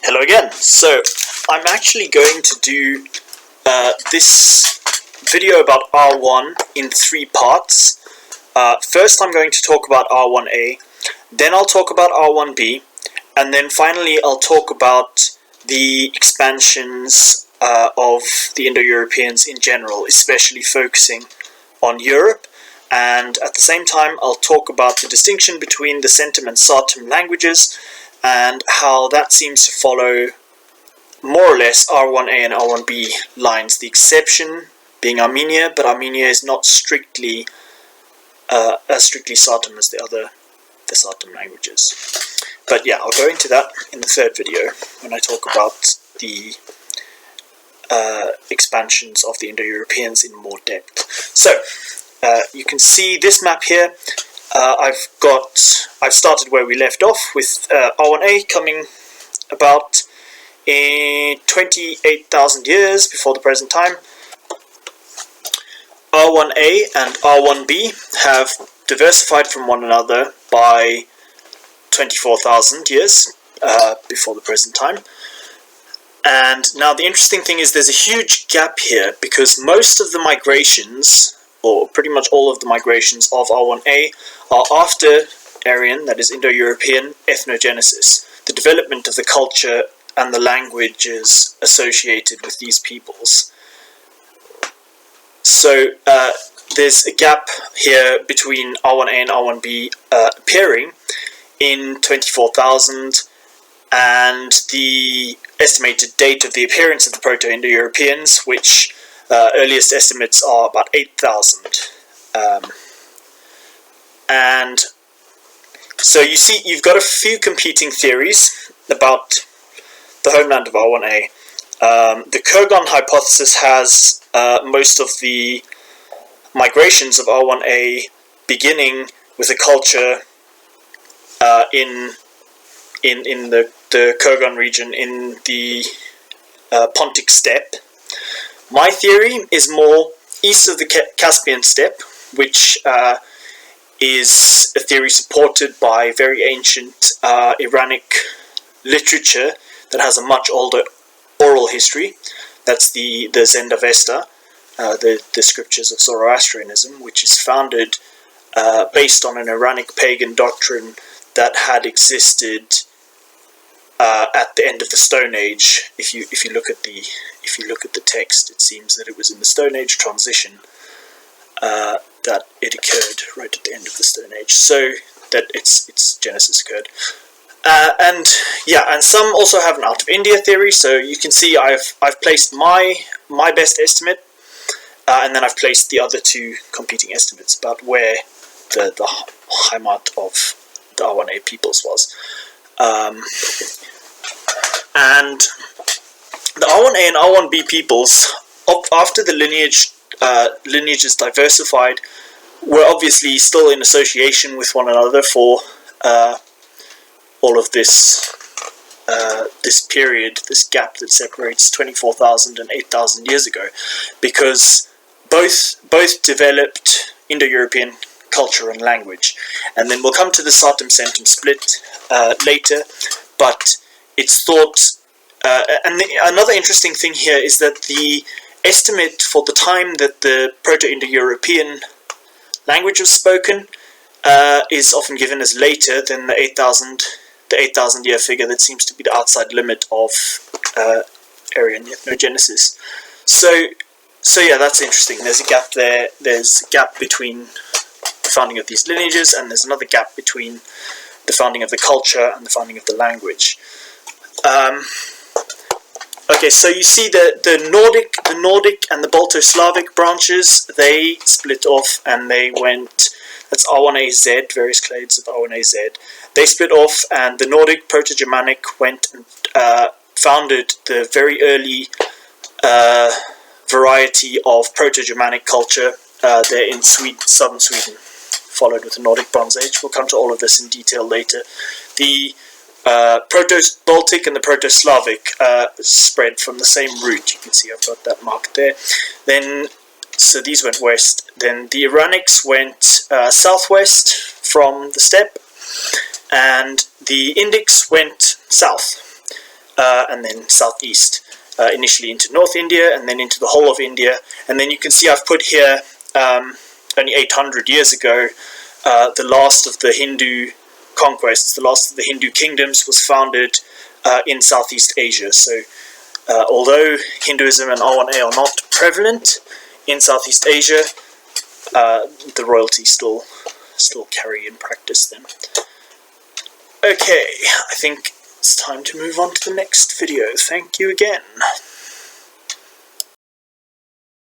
Hello again. So I'm actually going to do this video about R1 in 3 parts. First I'm going to talk about R1a, then I'll talk about R1b, and then finally I'll talk about the expansions of the Indo-Europeans in general, especially focusing on Europe. And at the same time I'll talk about the distinction between the Centum and Sartum languages and how that seems to follow more or less R1a and R1b lines, the exception being Armenia, but Armenia is not strictly as strictly Sartum as the Sartum languages. But yeah, I'll go into that in the third video when I talk about the expansions of the Indo-Europeans in more depth. So you can see this map here. I've started where we left off with R1a coming about in 28,000 years before the present time. R1a and R1b have diversified from one another by 24,000 years before the present time. And now the interesting thing is there's a huge gap here because most of the migrations, or pretty much all of the migrations of R1a, are after Aryan, that is Indo-European, ethnogenesis, the development of the culture and the languages associated with these peoples. So there's a gap here between R1a and R1b appearing in 24,000, and the estimated date of the appearance of the Proto-Indo-Europeans, which earliest estimates are about 8,000. And so you see, you've got a few competing theories about the homeland of R1a. The Kurgan hypothesis has most of the migrations of R1a beginning with a culture in the Kurgan region in the Pontic steppe. My theory is more east of the Caspian steppe, which is a theory supported by very ancient Iranic literature that has a much older oral history. That's the Zend-Avesta, the scriptures of Zoroastrianism, which is founded based on an Iranic pagan doctrine that had existed at the end of the Stone Age. If you look at the text, it seems that it was in the Stone Age transition that it occurred right at the end of the Stone Age, so that its genesis occurred. And some also have an out of India theory. So you can see I've placed my best estimate, and then I've placed the other two competing estimates about where the Heimat of the R1a peoples was. And the R1a and R1b peoples, after the lineages diversified, were obviously still in association with one another for all of this period, this gap that separates 24,000 and 8,000 years ago, because both developed Indo-European culture and language. And then we'll come to the Sartum-Centum split later, but it's thought, another interesting thing here is that the estimate for the time that the Proto-Indo-European language was spoken is often given as later than the 8,000 year figure that seems to be the outside limit of Aryan ethnogenesis. So yeah, that's interesting. There's a gap there. There's a gap between the founding of these lineages, and there's another gap between the founding of the culture and the founding of the language. Okay, so you see the Nordic and the Balto-Slavic branches, they split off and they went, that's R1a-Z, various clades of R1a-Z. They split off, and the Nordic Proto-Germanic went and founded the very early variety of Proto-Germanic culture there in southern Sweden, followed with the Nordic Bronze Age. We'll come to all of this in detail later. The Proto-Baltic and the Proto-Slavic spread from the same root. You can see I've got that marked there. Then, so these went west. Then the Iranics went southwest from the steppe, and the Indics went south. and then southeast, initially into North India, and then into the whole of India. And then you can see I've put here, only 800 years ago, the last of the Hindu conquests, the last of the Hindu kingdoms was founded in Southeast Asia. So although Hinduism and R1a are not prevalent in Southeast Asia, the royalty still carry in practice them. Okay, I think it's time to move on to the next video. Thank you again.